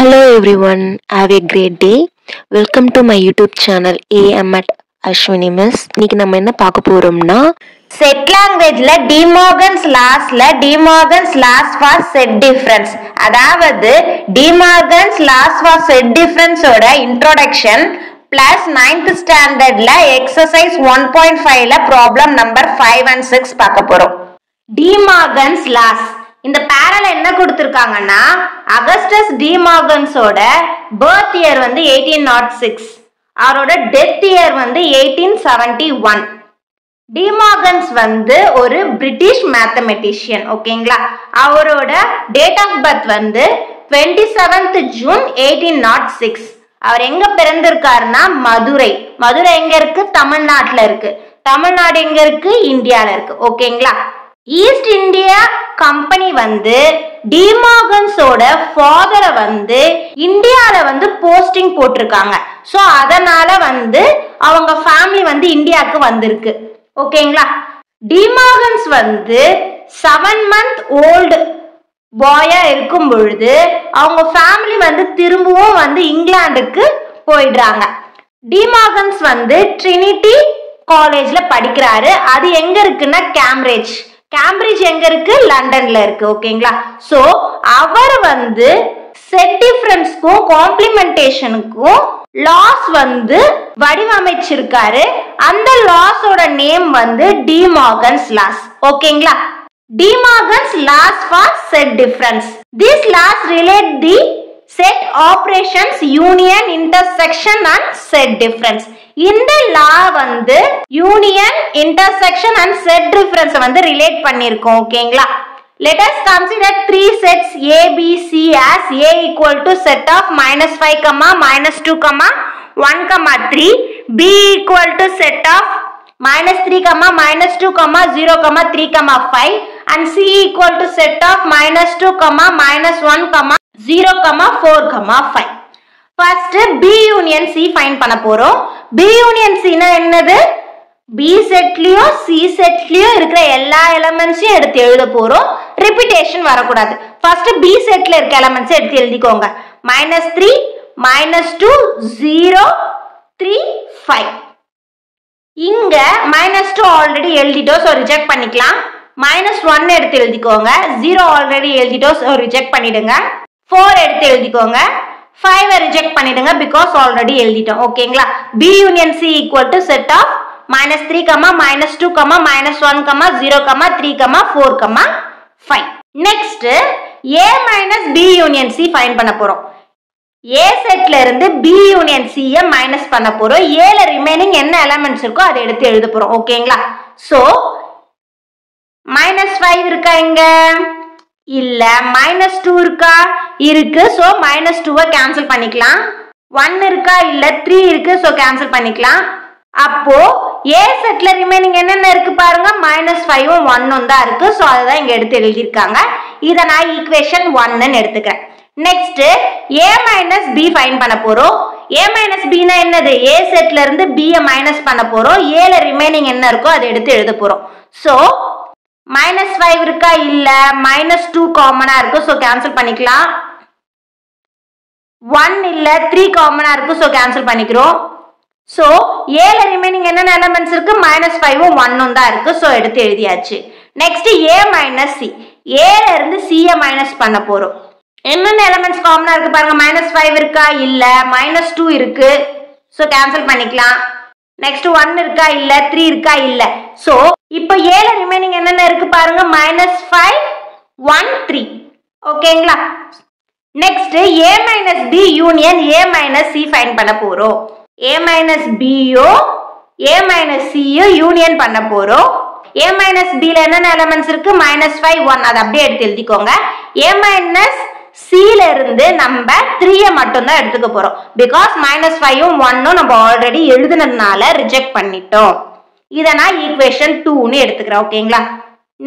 Hello everyone, have a great day. Welcome to my YouTube channel AM at Ashwini Miss. இன்னைக்கு நம்ம என்ன பார்க்க போறோம்னா செட் லாங்குவேஜ்ல De Morgan's laws for set difference, அதாவது டிமார்கன்ஸ் லாஸ் ஃபார் செட் டிஃபரன்ஸோட introduction plus 9th ஸ்டாண்டர்ட்ல exercise 1.5ல ப்ராப்ளம் நம்பர் 5 and 6 பார்க்க போறோம். டிமார்கன்ஸ் லாஸ் இந்த பேரல என்ன கொடுத்திருக்காங்கன்னா, அகஸ்டஸ் டிமார்கன்ஸோட பர்த் இயர் வந்து 1806, அவரோட டெத் இயர் வந்து 1871. டிமார்கன்ஸ் வந்து ஒரு பிரிட்டிஷ் மேத்தமெட்டிஷியன், ஓகேங்களா. அவரோட டேட் ஆஃப் பர்த் வந்து 27th June 1806. அவர் எங்க பிறந்திருக்காருன்னா மதுரை. மதுரை எங்க இருக்கு? தமிழ்நாட்டுல இருக்கு. தமிழ்நாடு எங்க இருக்கு? இந்தியால இருக்கு, ஓகேங்களா. ஈஸ்ட் இந்தியா கம்பெனி வந்து டிமார்கன்ஸோட ஃபாதரை வந்து இந்தியால வந்து போஸ்டிங் போட்டிருக்காங்க. ஸோ அதனால வந்து அவங்க ஃபேமிலி வந்து இந்தியாவுக்கு வந்திருக்கு, ஓகேங்களா. டிமார்கன்ஸ் வந்து 7 month ஓல்டு பாயா இருக்கும் பொழுது அவங்க ஃபேமிலி வந்து திரும்பவும் வந்து இங்கிலாந்துக்கு போயிடுறாங்க. டிமார்கன்ஸ் வந்து ட்ரினிட்டி காலேஜ்ல படிக்கிறாரு. அது எங்க இருக்குன்னா கேம்பிரிட்ஜ். கேம்பிரிட்ஜ் எங்க இருக்கு? லண்டன்ல இருக்கு, ஓகேங்களா. சோ அவர் வந்து செட் டிஃபரன்ஸ்க்கும் காம்ப்ளிமெண்டேஷனுக்கும் லாஸ் வந்து வடிவமைச்சிருக்காரு. அந்த லாஸோட நேம் வந்து டிமார்கன்ஸ் லாஸ், ஓகேங்களா. De Morgan's laws for set difference. This laws relate the set operations union intersection and set difference. இந்த லா வந்து union intersection and set difference வந்து ரிலேட் பண்ணிருக்கோம், ஓகேங்களா. Let us consider 3 sets A, B, C as A equal to set of -5, -2, 1, 3, B equal to set of -3, -2, 0, 3, 5 and C equal to set of -2, -1, 0, 4, 5. First B union C find பண்ண போறோம். B union C னா என்னது? B செட்லயோ C செட்லயோ இருக்கிற எல்லா எலிமெண்ட்ஸையும் எடுத்து எழுத போறோம். Repetition வரக்கூடாது. ஃபர்ஸ்ட் B செட்ல இருக்க எலிமெண்ட்ஸ் எடுத்து எழுதிக்கோங்க. -3, -2, 0, 3, 5. இங்க -2 ஆல்ரெடி எழுதிட்டோம், சோ ரிஜெக்ட் பண்ணிக்கலாம். -1 எடுத்து எழுதிக்கோங்க. 0 ஆல்ரெடி எழுதிட்டோம், சோ ரிஜெக்ட் பண்ணிடுங்க. 4 எடுத்து எழுதிக்கோங்க. 5 ரிஜெக்ட் பண்ணிடுங்க பிகாஸ் ஆல்ரெடி எழுதிட்டோம், ஓகேங்களா. B union C equal to set of -3, -2, -1, 0, 3, 4, 5. Next A minus B union C find பண்ண போறோம். A செட்ல இருந்து B union C ய மைனஸ் பண்ண போறோம். A ல ரிமைனிங் என்ன எலிமெண்ட்ஸ் இருக்கோ அதை எடுத்து எழுத போறோம், ஓகேங்களா. சோ -5 இருக்கா இங்க? இல்ல. -2 இருக்கா? இருக்கு. சோ -2 கேன்சல் பண்ணிக்கலாம். 1 இருக்கா? இல்ல. 3 இருக்கு. சோ கேன்சல் பண்ணிக்கலாம். அப்போ A செட்ல ரிமைனிங் என்னென்ன இருக்கு பாருங்க. -5ம் 1ம் தான் இருக்கு. சோ அதான் இங்க எடுத்து எழுதிருக்காங்க. இத நான் ஈக்குவேஷன் 1 ன்னு எடுத்துக்கிறேன். Next A minus B find பண்ண போறோம். A minus B னா என்னது? A செட்ல இருந்து B ய மைனஸ் பண்ண போறோம். A ல ரிமைனிங் என்ன இருக்கோ அதை எடுத்து எழுத போறோம். சோ -5 இருக்கா? இல்ல. -2 காமனா இருக்கு. சோ கேன்சல் பண்ணிக்கலாம். 1 இல்ல. 3 காமனா இருக்கு. சோ கேன்சல் பண்ணிக்கிறோம். சோ A ல ரிமைனிங் என்னென்ன எலிமெண்ட்ஸ் இருக்கு? -5ம் 1ம் தான் இருக்கு. சோ எடுத்து எழுதியாச்சு. Next A minus C. A ல இருந்து C ய மைனஸ் பண்ண போறோம். என்னென்ன எலிமெண்ட்ஸ் காமனா இருக்கு பாருங்க. -5 இருக்கா? இல்ல. -2 இருக்கு. சோ கேன்சல் பண்ணிக்கலாம். நெக்ஸ்ட் 1 இருக்கா? இல்ல. 3 இருக்கா? இல்ல. சோ இப்போ A ல ரிமைனிங் என்னென்ன இருக்கு பாருங்க. -5, 1, 3, ஓகேங்களா. Next A minus B union A minus C find பண்ண போறோம். A minus B யோ A minus C யோ யூனியன் பண்ண போறோம். A minus B ல என்னென்ன எலிமெண்ட்ஸ் இருக்கு? -5, 1. அதை அப்படியே எடுத்து எழுதிக்கோங்க. A minus C ல இருந்து நம்ம 3 ய மட்டும் தான் எடுத்துக்க போறோம். பிகாஸ் -5ம் 1ம் நம்ம ஆல்ரெடி எழுதுனதுனால ரிஜெக்ட் பண்ணிட்டோம். இத நான் ஈக்குவேஷன் 2 ன்னு எடுத்துக்கிறேன், ஓகேங்களா.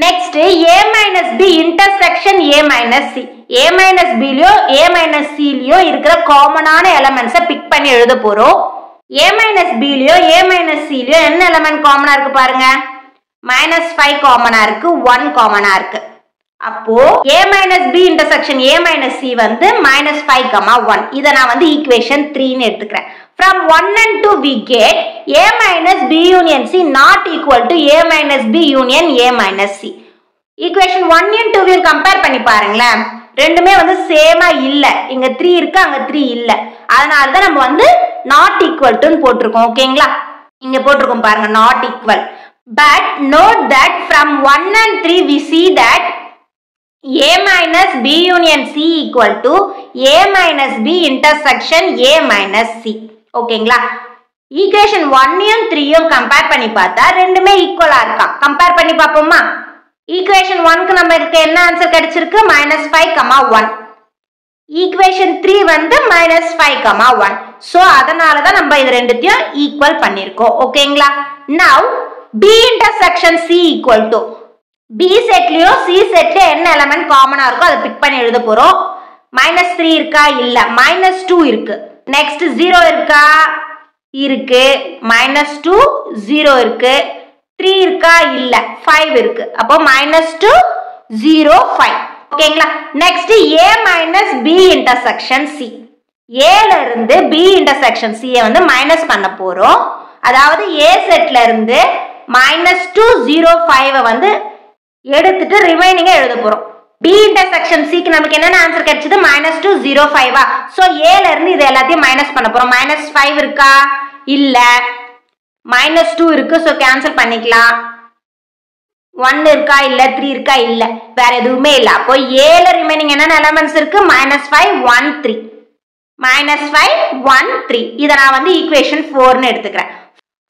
Next A minus B intersection A minus C. A minus B லயோ A minus C லயோ இருக்கிற காமனான எலிமெண்ட்ஸை பிக் பண்ணி எழுத போறோம். A minus B லயோ A minus C லயோ என்ன எலிமெண்ட் காமனா இருக்கு பாருங்க. -5 காமனா இருக்கு. 1 காமனா இருக்கு. அப்போ a minus b intersection a minus c வந்து -5, 1. இதை நான் வந்து ஈக்குவேஷன் 3 ன்னு எடுத்துக்கிறேன். From 1 and 2 we get a minus b union c not equal to a minus b union a minus c. Equation 1 and 2 compare பண்ணி பாருங்களேன். ரெண்டுமே வந்து சேமா இல்ல. இங்க 3 இருக்கு, அங்க 3 இல்ல. அதனால தான் நம்ம வந்து not equal to ன்னு போட்டுருக்கோம். ஓகேங்களா? இங்க போட்டுருக்கோம் பாருங்க, not equal. But note that from 1 and 3 we see that a minus b union c equal to a minus b intersection a minus c. ஓகேங்களா? ஈக்குவேஷன் 1 and 3 கம்பேர் பண்ணி பார்த்தா ரெண்டுமே ஈக்குவலா இருக்கா? கம்பேர் பண்ணி பாப்போமா? ஈக்குவேஷன் 1க்கு நமக்கு என்ன ஆன்சர் கிடைச்சிருக்கு? -5, 1. ஈக்குவேஷன் 3 வந்து -5, 1. சோ அதனால தான் நம்ம இது ரெண்டுத்தையும் ஈக்குவல் பண்ணிருக்கோம். ஓகேங்களா? Now b intersection c equal to b செட்லயும் c செட்ல என்ன எலிமெண்ட் காமனா இருக்கோ அதை பிக் பண்ணி எழுத போறோம். -3 இருக்கா? இல்ல. -2 இருக்கு. நெக்ஸ்ட் 0 இருக்கா? இருக்கு. -2 0 இருக்கு. 3 இருக்கா? இல்ல. 5 இருக்கு. அப்போ -2 0 5. ஓகேங்களா? Next a minus b intersection c. a ல இருந்து b intersection c வந்து மைனஸ் பண்ண போறோம். அதாவது a செட்ல இருந்து -2 0 5 வந்து எடுத்துட்டு ரிமைனிங்கா எழுத போறோம். b intersection c க்கு நமக்கு என்ன ஆன்சர் கிடைச்சது? -2 0 5. சோ a ல இருந்து இது எல்லாத்தையும் மைனஸ் பண்ண போறோம். -5 இருக்கா? இல்ல. -2 இருக்கு. சோ கேன்சல் பண்ணிக்கலாம். 1 இருக்கா? இல்ல. 3 இருக்கா? இல்ல. வேற எதுவுமே இல்ல. அப்போ a ல ரிமைனிங் என்ன எலிமெண்ட்ஸ் இருக்கு? -5 1 3. -5 1 3. இத நான் வந்து ஈக்குவேஷன் 4 ன்னு எடுத்துக்கிறேன்.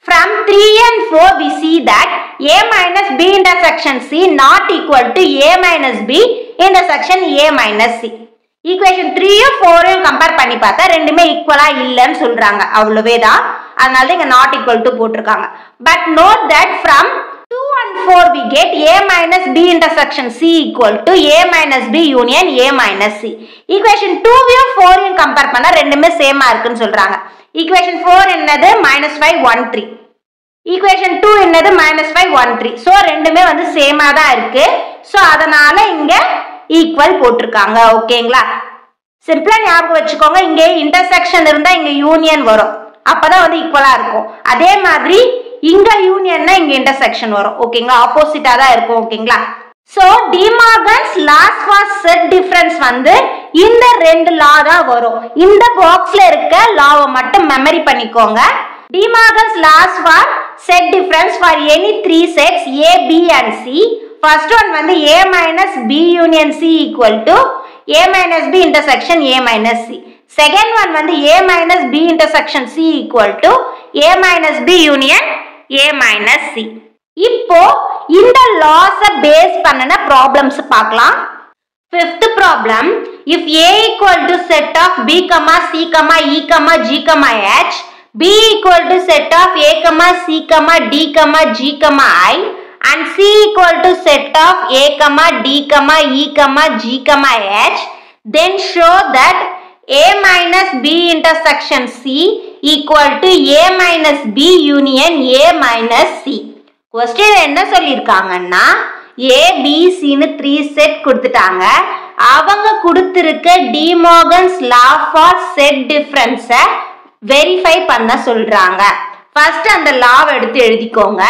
From 3 and 4 we see that a minus b intersection c not equal to a minus b intersection a minus c. Equation 3 4 compare பண்ணி பார்த்தா ரெண்டுமே ஈக்குவலா இல்லன்னு சொல்றாங்க. அவ்வளவேதான். அதனால தான் இங்க not equal to போட்டுருக்காங்க. But note that from 2 and 4 we get a minus b intersection c equal to a minus b union a minus c. Equation 2 4 compare பண்ணா ரெண்டுமே சேமா இருக்குன்னு சொல்றாங்க. ஈக்குவேஷன் 4 என்னது? -5 1 3. ஈக்குவேஷன் 2 என்னது? -5 1 3. சோ ரெண்டுமே வந்து சேமா தான் இருக்கு. சோ அதனால இங்க ஈக்குவல் போட்டுருக்காங்க. ஓகேங்களா? சிம்பிளா ஞாபகம் வச்சுக்கோங்க, இங்க இன்டர்செக்ஷன் இருந்தா இங்க யூனியன் வரும். அப்பதான் வந்து ஈக்குவலா இருக்கும். அதே மாதிரி இங்க யூனியன்னா இங்க இன்டர்செக்ஷன் வரும். ஓகேங்களா? ஆப்போசிட்டா தான் இருக்கும். ஓகேங்களா? So De Morgan's laws for set difference வந்து இந்த ரெண்டு லா தான் வரும். இந்த பாக்ஸ்ல இருக்க லாவை மட்டும் மெமரி பண்ணிக்கோங்க. De Morgan's laws for set difference for any 3 sets a b and c. First one வந்து a minus b union c equal to a minus b intersection a minus c. Second one வந்து a minus b intersection c equal to a minus b union a minus c. இப்போ இந்த loss base பண்ணன problems பார்க்கலாம். Fifth problem, if a equal to set of b, c, e, g, h, b equal to set of a, c, d, g, I and c equal to set of a, d, e, g, h, then show that a minus b intersection c equal to a minus b union a minus c. Question என்ன சொல்லிருக்காங்கன்னா a b c ன்னு 3 set கொடுத்துட்டாங்க. அவங்க கொடுத்திருக்க D Morgan's law for set difference verify பண்ண சொல்றாங்க. First அந்த லாவை எடுத்து எழுதிக்கோங்க.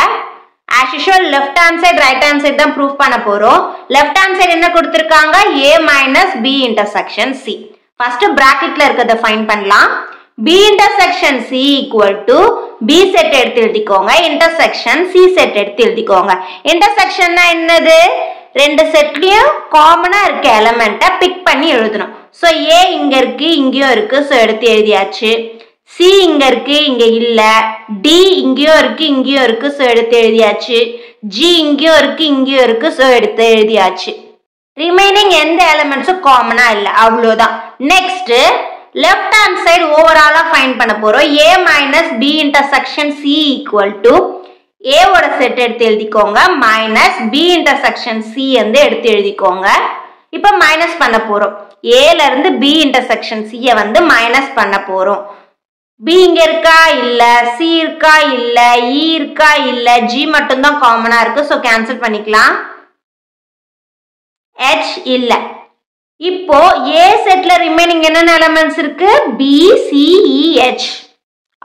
as usual left hand side right hand side தான் ப்ரூஃப் பண்ண போறோம். லெஃப்ட் ஹேண்ட் சைடு என்ன கொடுத்திருக்காங்க? a minus b intersection c. First பிராக்கெட்ல இருக்கத ஃபைண்ட் பண்ணலாம். b intersection c equal to b set எடுத்து எழுதிக்கோங்க. intersection c செட் எடுத்து எழுதிக்கோங்க. இன்டர்செக்ஷன்னா என்னது? ரெண்டு செட்லயும் காமனா இருக்க எலிமெண்ட்டை பிக் பண்ணி எழுதணும். சோ a இங்க இருக்கு, இங்கேயும் இருக்கு. சோ எடுத்து எழுதியாச்சு. c இங்க இருக்கு, இங்க இல்ல. d இங்கேயும் இருக்கு, இங்கேயும் இருக்கு. சோ எடுத்து எழுதியாச்சு. g இங்கேயும் இருக்கு, இங்கேயும் இருக்கு. சோ எடுத்து எழுதியாச்சு. ரிமைனிங் எந்த எலிமெண்ட்ஸும் காமனா இல்ல. அவ்வளவுதான். நெக்ஸ்ட் லெஃப்ட் ஹேண்ட் சைடு ஓவராலா ஃபைண்ட் பண்ண போறோம். a minus b intersection c equal to a ஓட செட் எடுத்து எழுதிக்கோங்க மைனஸ் b intersection c வந்து எடுத்து எழுதிக்கோங்க. இப்போ மைனஸ் பண்ண போறோம். a ல இருந்து b intersection c வந்து மைனஸ் பண்ண போறோம். b இங்க இருக்கா? இல்ல. c இருக்கா? இல்ல. e இருக்கா? இல்ல. g மட்டும் தான் காமனா இருக்கு. சோ கேன்சல் பண்ணிக்கலாம். H இல்ல. இப்போ A செட்ல ரிமைனிங் என்னென்ன எலிமெண்ட்ஸ் இருக்கு? B, C, E, H.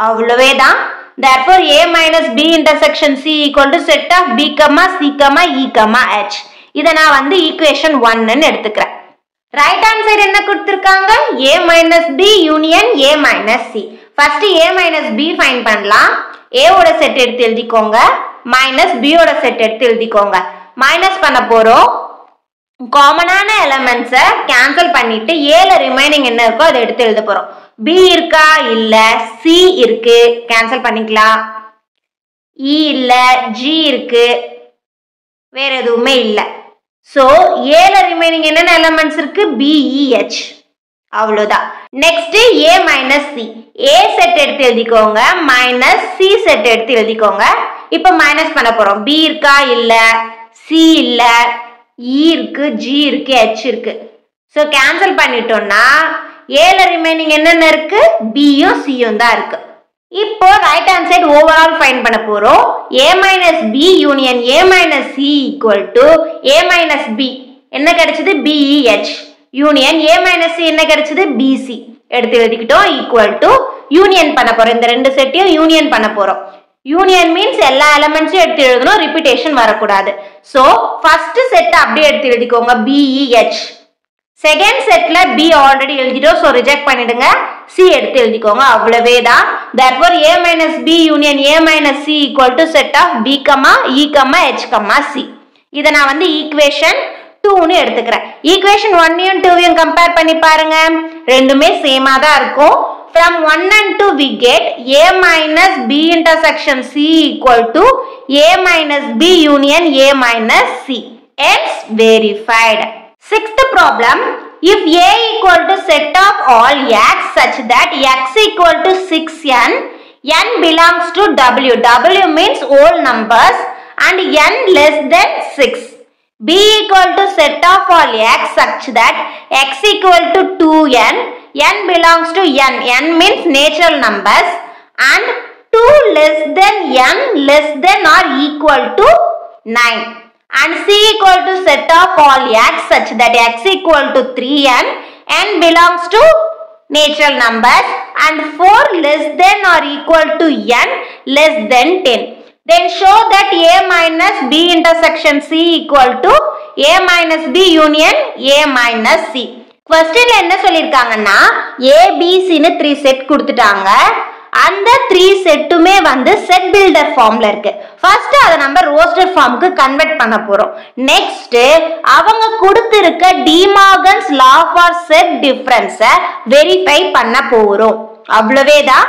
அவ்வளவேதான். Therefore A minus B intersection C equal to set of B, C, E, H. இத நான் வந்து ஈக்குவேஷன் 1 ன்னு எடுத்துக்கிறேன். ரைட் ஹேண்ட் சைடு என்ன கொடுத்திருக்காங்க? A minus B union A minus C. First A minus B find பண்ணலாம். A ஓட set எடுத்து எழுதிக்கோங்க, மைனஸ் B ஓட செட் எடுத்து எழுதிக்கோங்க. மைனஸ் பண்ண போறோம். காமனான எலிமெண்ட்ஸை கேன்சல் பண்ணிட்டு A ல ரிமைனிங் என்ன இருக்கோ அதை எடுத்து எழுத போறோம். B இருக்கா? இல்ல. C இருக்கு, கேன்சல் பண்ணிக்கலாம். E இல்ல. G இருக்கு, வேற எதுவுமே இல்ல. சோ A ல ரிமைனிங் என்னென்ன எலிமெண்ட்ஸ் இருக்கு? B, E, H. அவ்வளவுதான். Next A minus C. A set எடுத்து எழுதிக்கோங்க, மைனஸ் C செட் எடுத்து எழுதிக்கோங்க. இப்போ மைனஸ் பண்ண போறோம். B இருக்கா? இல்ல. C இல்ல. E இருக்கு, G இருக்கு, H இருக்கு. சோ கேன்சல் பண்ணிட்டோம்னா A ல ரிமைனிங் என்னென்ன இருக்கு? B யும் C யும் தான் இருக்கு. இப்போ right hand side overall find பண்ண போறோம். A minus B union A minus C equal to A minus B. என்ன கிடைச்சது? B, E, H. Union A minus C என்ன கிடைச்சது? B, C. எடுத்து எழுதிக்கிட்டோம். ஈக்குவல் டு யூனியன் பண்ண போறோம். இந்த ரெண்டு செட்டையும் யூனியன் பண்ண போறோம். யூனியன் மீன்ஸ் எல்லா எலிமெண்ட்ஸையும் எடுத்து எழுதணும், ரிப்பீட்டேஷன் வரக்கூடாது. சோ ஃபர்ஸ்ட் செட் அப்படியே எடுத்து எழுதிக்கோங்க, B, E, H. செகண்ட் செட்ல B ஆல்ரெடி எழுதிட்டோம், சோ ரிஜெக்ட் பண்ணிடுங்க. C எடுத்து எழுதிக்கோங்க. அவ்வளவேதான். therefore A minus B union A minus C equal to set of B, E, H, C. இத நான் வந்து ஈக்குவேஷன் 2 ன்னு எடுத்துக்கிறேன். ஈக்குவேஷன் 1 யும் 2 யும் கம்பேர் பண்ணி பாருங்க, ரெண்டுமே சேமா தான் இருக்கும். From 1 and 2 we get A minus B intersection C equal to A minus B union A minus C. It's verified. Sixth problem, if A equal to set of all x such that x equal to 6n, n belongs to W. W means whole numbers and n less than 6. B equal to set of all x such that x equal to 2n, n belongs to n. n means natural numbers and 2 less than n less than or equal to 9. And C equal to set of all x such that x equal to 3n, n belongs to natural numbers and 4 less than or equal to n less than 10. Then show that A minus B intersection C equal to A minus B union A minus C. Questionல என்ன சொல்லிருக்காங்கன்னா A, B, C ன்னு 3 set கொடுத்துட்டாங்க. அந்த 3 செட்டுமே வந்து set builder ஃபார்ம்ல இருக்கு. First அத நம்ம roster ஃபார்முக்கு கன்வெர்ட் பண்ண போறோம். நெக்ஸ்ட் அவங்க கொடுத்திருக்க டிமார்கன்ஸ் லா ஃபார் செட் டிஃபரன்ஸை வெரிஃபை பண்ண போறோம். அவ்வளவேதான்.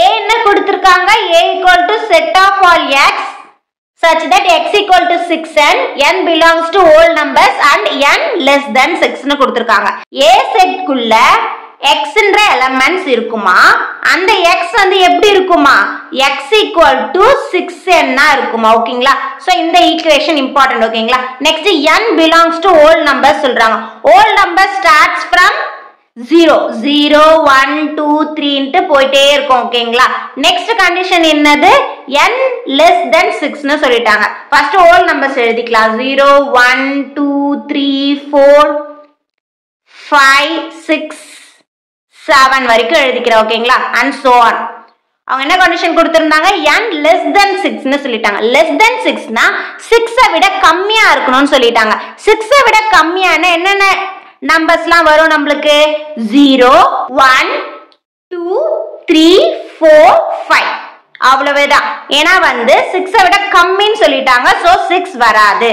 A என்ன கொடுத்திருக்காங்க? A equal to set of all x such that x equal to 6n, n belongs to whole numbers and n less than 6 ன்னு கொடுத்திருக்காங்க. A செட் குள்ள x ன்ற elements இருக்குமா, அந்த x வந்து எப்படி இருக்குமா? x equal to 6n னா இருக்குமா? ஓகேங்களா? சோ இந்த ஈக்குவேஷன் இம்பார்ட்டன்ட். ஓகேங்களா? Next n belongs to whole numbers சொல்றாங்க. whole number starts from 0 0 1 2 3 ன்னு போயிட்டே இருக்கும். ஓகேங்களா? நெக்ஸ்ட் கண்டிஷன் என்னது? n less than 6 ன்னு சொல்லிட்டாங்க. ஃபர்ஸ்ட் whole numbers எழுதிக்கலாம். 0 1 2 3 4 5 6 7 வரைக்கும் எழுதிக்கிறோம். ஓகேங்களா? and so on. அவங்க என்ன கண்டிஷன் கொடுத்திருந்தாங்க? n less than 6 ன்னு சொல்லிட்டாங்க. less than 6 னா 6 விட கம்மியா இருக்கணும்னு சொல்லிட்டாங்க. 6 விட கம்மியான என்னென்ன நம்பர்ஸ்லாம் வரும் நம்மளுக்கு? 0 1 2 3 4 5. அவ்வளவுதான். ஏனா வந்து 6 விட கம்மின்னு சொல்லிட்டாங்க. சோ 6 வராது.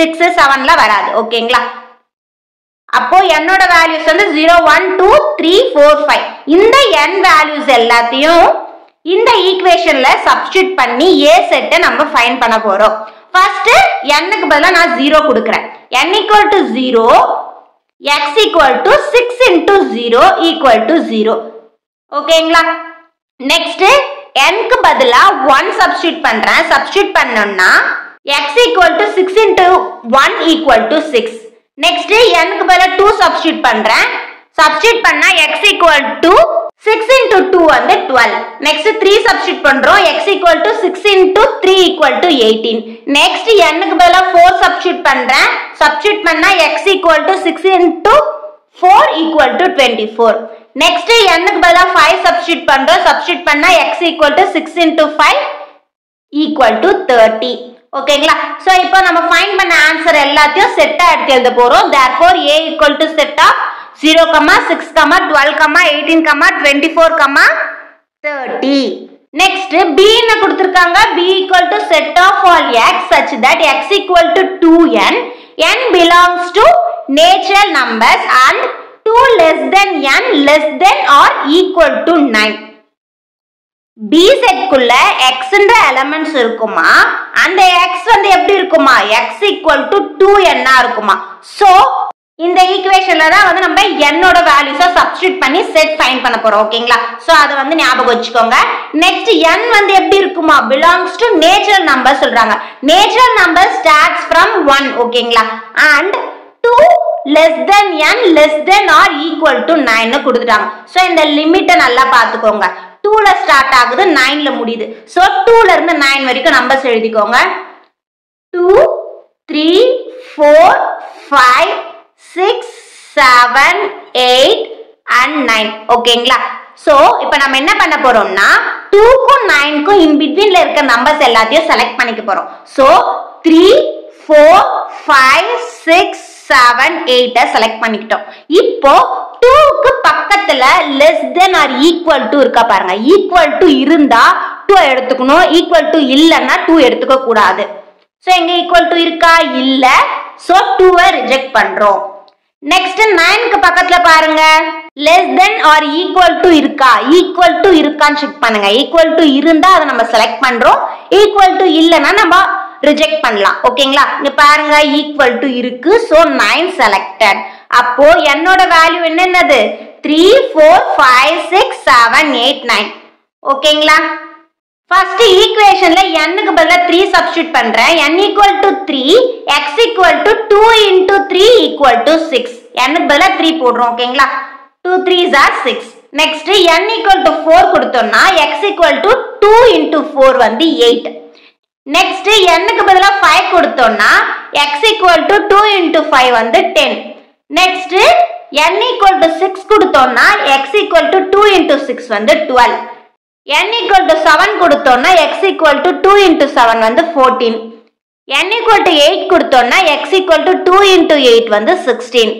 6 7ல வராது. ஓகேங்களா? அப்போ என்னோட வேல்யூஸ் வந்து 0 1 2 3 4 5. இந்த n வேல்யூஸ் எல்லாத்தையும் இந்த ஈக்குவேஷன்ல சப்ஸ்டிட்யூட் பண்ணி A செட்டை நம்ம ஃபைண்ட் பண்ண போறோம். ஃபர்ஸ்ட் n க்கு பதிலா நான் 0 கொடுக்கிறேன். n equal to 0, x equal to 6 into 0 equal to 0. ஓகேங்களா? நெக்ஸ்ட் n க்கு பதிலா 1 சப்ஸ்டிட்யூட் பண்றேன். சப்ஸ்டிட்யூட் பண்ணோம்னா x equal to 6 into 1 equal to 6. Next n க்கு பதிலா 2 சப்ஸ்டிட்யூட் பண்றேன். சப்ஸ்டிட்யூட் பண்ணா x equal to 6 into 2 வந்து 12. Next 3 substitute பண்றோம். X equal to 6 into 3 equal to 18. Next n க்கு பதிலா 4 substitute பண்றேன். Substitute பண்ணா x equal to 6 into 4 equal to 24. Next n க்கு பதிலா 5 substitute பண்றோம். Substitute பண்ணா x equal to 6 into 5 equal to 30. ஓகேங்களா? சோ இப்போ நம்ம ஃபைண்ட் பண்ண ஆன்சர் எல்லாத்தையும் செட்டா எடுத்து எழுத போறோம். Therefore a equal to set of 0, 6, 12, 18, 24, 30. Next b என்ன கொடுத்திருக்காங்க? b equal to set of all x such that x equal to 2n. n belongs to natural numbers and 2 less than n less than or equal to 9. b set குள்ள x என்ற elements இருக்குமா? அந்த x வந்து எப்படி இருக்குமா? x equal to 2n இருக்குமா? So இந்த ஈக்குவேஷன்ல தான் வந்து நம்ம n ஓட வேல்யூஸை சப்ஸ்டிட்யூட் பண்ணி செட் ஃபைண்ட் பண்ண போறோம். ஓகேங்களா? சோ அது வந்து ஞாபகம் வச்சுக்கோங்க. நெக்ஸ்ட் n வந்து எப்படி இருக்குமா? belongs to natural number சொல்றாங்க. natural number starts from 1. ஓகேங்களா? and 2 less than n less than or equal to 9 னு கொடுத்துட்டாங்க. சோ இந்த லிமிட்டை நல்லா பாத்துக்கோங்க. 2 ல ஸ்டார்ட் ஆகுது, 9 ல முடியுது. சோ 2 ல இருந்து 9 வரைக்கும் நம்பர்ஸ் எழுதிக்கோங்க. 2 3 4 5 6 7 8 and 9. ஓகேங்களா? சோ இப்போ நம்ம என்ன பண்ண போறோம்னா 2 க்கும் 9 க்கும் இன் பிட்வீன்ல இருக்க நம்பர்ஸ் எல்லாத்தையும் செலக்ட் பண்ணிக்க போறோம். சோ 3 4 5 6 7 8 செலக்ட் பண்ணிக்கிட்டோம். இப்போ 2 க்கு பக்கத்துல less than or equal to இருக்கா பாருங்க. equal to இருந்தா 2 எடுத்துக்கணும், equal to இல்லன்னா 2 எடுத்துக்க கூடாது. சோ எங்க equal to இருக்கா? இல்ல. சோ 2 ரிஜெக்ட் பண்றோம். நெக்ஸ்ட் 9 க்கு பக்கத்துல பாருங்க, less than or equal to இருக்கா? equal to இருக்கான்னு செக் பண்ணுங்க. equal to இருந்தா அதை நம்ம செலக்ட் பண்றோம், equal to இல்லன்னா நம்ம ரிஜெக்ட் பண்ணலாம். ஓகேங்களா? இங்க பாருங்க equal to இருக்கு. So 9 selected. அப்போ என்னோட வேல்யூ என்னது? 3 4 5 6 7 8 9. ஓகேங்களா? ஃபர்ஸ்ட் ஈக்குவேஷன்ல n க்கு பதிலா 3 சப்ஸ்டிட்யூட் பண்றேன். n equal to 3, x equal to 2 into 3 equal to 6. n க்கு பதிலா 3 போடுறோம். ஓகேங்களா? 2 3s are 6. Next n equal to 4 கொடுத்தோம்னா x equal to 2 into 4 வந்து 8. நெக்ஸ்ட் n க்கு பதிலா 5 கொடுத்தோம்னா x equal to 2 into 5 வந்து 10. நெக்ஸ்ட் n equal to 6 கொடுத்தோம்னா x equal to 2 into 6 வந்து 12. n equal to 7 கொடுத்தோம்னா x equal to 2 into 7 வந்து 14. n equal to 8 கொடுத்தோம்னா x equal to 2 into 8 வந்து 16.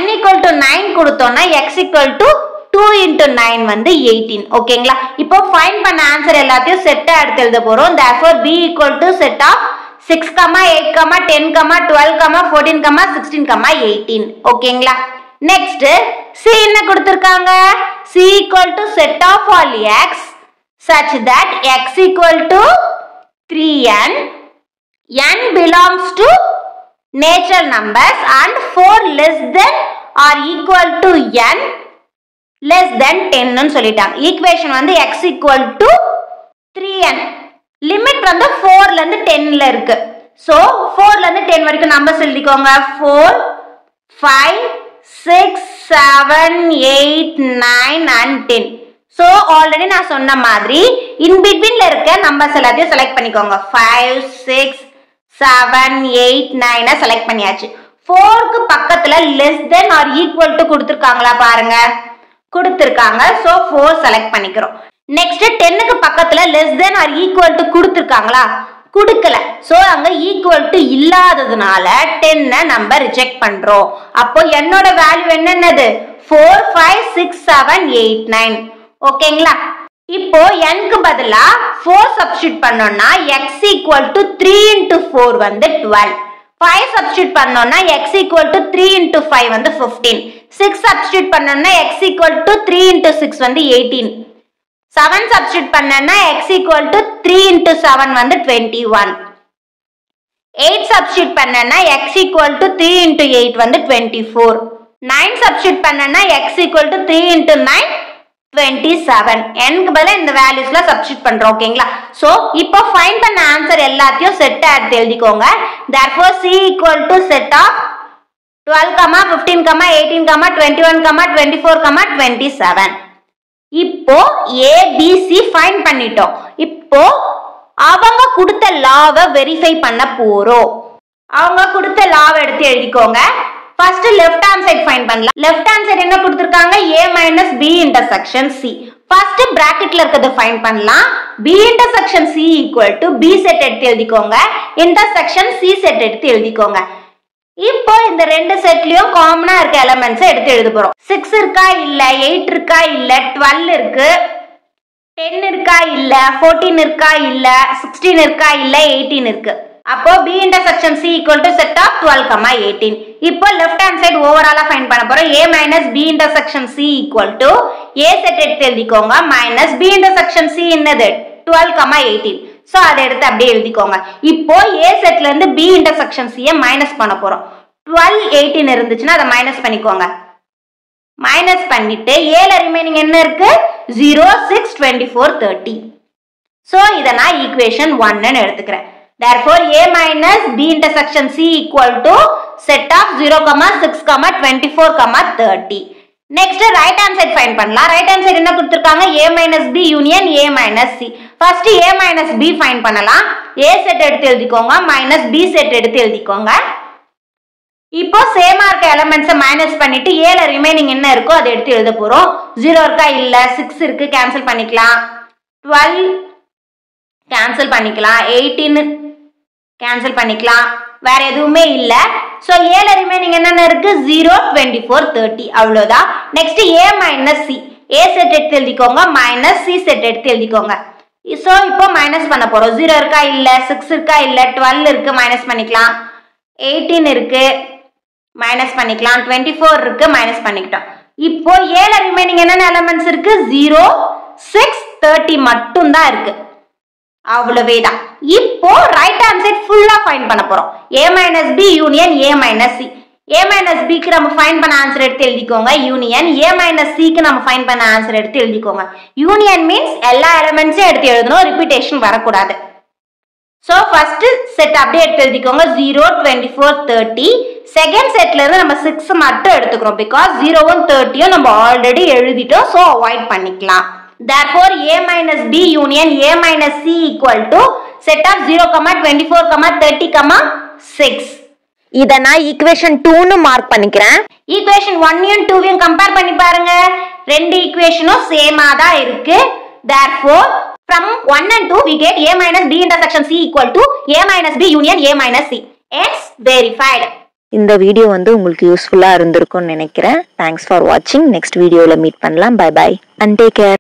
n equal to 9 கொடுத்தோம்னா x equal to 2 into 9 வந்து 18. ஓகேங்களா? இப்போ ஃபைண்ட் பண்ண ஆன்சர் எல்லாத்தையும் செட்டா எடுத்து எழுத போறோம். therefore b equal to set of 6, 8, 10, 12, 14, 16, 18. ஓகேங்களா? நெக்ஸ்ட் c என்ன கொடுத்திருக்காங்க? c equal to set of all x such that x equal to 3n. n belongs to natural numbers and 4 less than or equal to n less than 10 னு சொல்லிட்டாங்க. Equation வந்து x equal to 3n. Limit வந்து 4 ல இருந்து 10 ல இருக்கு. So 4 ல இருந்து 10 வரைக்கும் நம்பர்ஸ் எழுதிக்கோங்க. 4 5 6 7 8 9 and 10. சோ ஆல்ரெடி நான் சொன்ன மாதிரி இன் பிட்வீன்ல இருக்க நம்பர்ஸ் எல்லாத்தையும் செலக்ட் பண்ணிக்கோங்க. 5 6 7 8 9 செலக்ட் பண்ணியாச்சு. 4 க்கு பக்கத்துல less than or equal to கொடுத்திருக்காங்களா பாருங்க. கொடுத்திருக்காங்க. சோ 4 செலக்ட் பண்ணிக்கிறோம். நெக்ஸ்ட் 10 க்கு பக்கத்துல less than or equal to கொடுத்திருக்காங்களா? கொடுக்கல. சோ அங்க equal to இல்லாததுனால 10 நம்ம ரிஜெக்ட் பண்றோம். அப்போ என்னோட வேல்யூ என்னது? 4 5 6 7 8 9. ஓகேங்களா? இப்போ n க்கு பதிலா 4 சப்ஸ்டிட்யூட் பண்ணோம்னா x equal to 3 into 4 வந்து 12. 5 சப்ஸ்டிட்யூட் பண்ணோம்னா x equal to 3 into 5 வந்து 15. 6 சப்ஸ்டிட்யூட் பண்ணோம்னா x equal to 3 into 6 வந்து 18. 7 சப்ஸ்டிட்யூட் பண்ணோம்னா x equal to 3 into 7 வந்து 21. 8 சப்ஸ்டிட்யூட் பண்ணோம்னா x equal to 3 into 8 வந்து 24. 9 சப்ஸ்டிட்யூட் பண்ணோம்னா x equal to 3 into 9 27. n க்கு பதிலா இந்த வேல்யூஸ்ல சப்ஸ்டிட்யூட் பண்றோம். ஓகேங்களா? சோ இப்போ ஃபைண்ட் பண்ண ஆன்சர் எல்லாத்தையும் செட்டா எடுத்து எழுதிக்கோங்க. therefore c equal to set of 12, 15, 18, 21, 24, 27. இப்போ ABC ஃபைண்ட் பண்ணிட்டோம். இப்போ அவங்க கொடுத்த லாவை வெரிஃபை பண்ண போறோம். அவங்க கொடுத்த லாவை எடுத்து எழுதிக்கோங்க. First left hand side find பண்ணலாம். லெஃப்ட் ஹேண்ட் சைடு என்ன கொடுத்திருக்காங்க? A minus B intersection C. First பிராக்கெட்ல இருக்கிறத ஃபைண்ட் பண்ணலாம். B intersection C equal to B set எடுத்து எழுதிக்கோங்க. இன்டர்செக்ஷன் C செட் எடுத்து எழுதிக்கோங்க. இப்போ இந்த ரெண்டு செட்லயும் காமனா இருக்க எலிமெண்ட்ஸ் எடுத்து எழுத போறோம். 6 இருக்கா இல்ல, 8 இருக்கா இல்ல, 12 இருக்கு, 10 இருக்கா இல்ல, 14 இருக்கா இல்ல, 16 இருக்கா இல்ல, 18 இருக்கு. அப்போ B intersection C equal to set of 12, 18. இப்போ லெஃப்ட் ஹேண்ட் சைடு ஓவராலா ஃபைண்ட் பண்ண போறோம். A minus B intersection C equal to A set எடுத்து எழுதிக்கோங்க minus B intersection C என்னது 12, 18. சோ அதை எடுத்து அப்படியே எழுதிக்கோங்க. இப்போ A செட்ல இருந்து B intersection C மைனஸ் பண்ண போறோம். 12, 18 இருந்துச்சுன்னா அதை மைனஸ் பண்ணிக்கோங்க. மைனஸ் பண்ணிட்டு ஏல ரிமைனிங் என்ன இருக்கு? 0, 6, 24, 30. சோ இத நான் ஈக்குவேஷன் 1 ன்னு எடுத்துக்கிறேன். Therefore A minus B intersection C equal to set of 0, 6, 24, 30. Next right hand side find பண்ணலாம். right hand side என்ன கொடுத்திருக்காங்க? A minus B union A minus C. First A minus B find பண்ணலாம். A set எடுத்து எழுதிக்கோங்க minus B set எடுத்து எழுதிக்கோங்க. இப்போ சேமா இருக்க எலிமெண்ட்ஸ் மைனஸ் பண்ணிட்டு A ல ரிமைனிங் என்ன இருக்கோ அதை எடுத்து எழுத போறோம். 0 இருக்கா இல்ல, 6 இருக்கு, கேன்சல் பண்ணிக்கலாம். 12 கேன்சல் பண்ணிக்கலாம். 18 கேன்சல் பண்ணிக்கலாம். வேற எதுவுமே இல்ல. சோ A ல ரிமைனிங் என்னென்ன இருக்கு? 0, 24, 30 அவ்வளவுதான். Next A minus C. A set எடுத்து எழுதிக்கோங்க minus C செட் எடுத்து எழுதிக்கோங்க. சோ இப்போ மைனஸ் பண்ண போறோம். 0 இருக்கா இல்ல, 6 இருக்கா இல்ல, 12 இருக்கு, மைனஸ் பண்ணிக்கலாம். 18 இருக்கு, மைனஸ் பண்ணிக்கலாம். 24 இருக்கு, மைனஸ் பண்ணிக்கிட்டோம். இப்போ A ல ரிமைனிங் என்னென்ன எலிமெண்ட்ஸ் இருக்கு? 0, 6, 30 மட்டும் தான் இருக்கு. அவ்வளவேதான். இப்போ ரைட் ஹேண்ட் சைடு ஃபுல்லா ஃபைண்ட் பண்ண போறோம். A minus B union A minus C. A minus B க்கு நம்ம ஃபைண்ட் பண்ண ஆன்சர் எடுத்து எழுதிக்கோங்க. யூனியன் A minus C க்கு நம்ம ஃபைண்ட் பண்ண ஆன்சர் எடுத்து எழுதிக்கோங்க. யூனியன் மீன்ஸ் எல்லா எலிமெண்ட்ஸையும் எடுத்து எழுதணும், ரிப்பீட்டேஷன் வரக்கூடாது. சோ ஃபர்ஸ்ட் செட் அப்படியே எடுத்து எழுதிக்கோங்க. 0, 24, 30. செகண்ட் செட்ல இருந்து நம்ம 6 மட்டும் எடுத்துக்கிறோம். பிகாஸ் 0வும் 30யும் நம்ம ஆல்ரெடி எழுதிட்டோம். சோ அவாய்ட் பண்ணிக்கலாம். Therefore A minus B union A minus C equal to set of 0, 24, 30, 6. இத நான் ஈக்குவேஷன் 2 ன்னு மார்க் பண்ணிக்கிறேன். ஈக்குவேஷன் 1யும் 2யும் கம்பேர் பண்ணி பாருங்க. ரெண்டு ஈக்குவேஷனும் சேமா தான் இருக்கு. Therefore from 1 and 2 we get A minus B intersection C equal to A minus B union A minus C. It's verified. இந்த வீடியோ உங்களுக்கு யூஸ்ஃபுல்லா இருந்திருக்கும்னு நினைக்கிறேன். தேங்க்ஸ் ஃபார் வாட்சிங். நெக்ஸ்ட் வீடியோல மீட் பண்ணலாம். Bye bye and take care.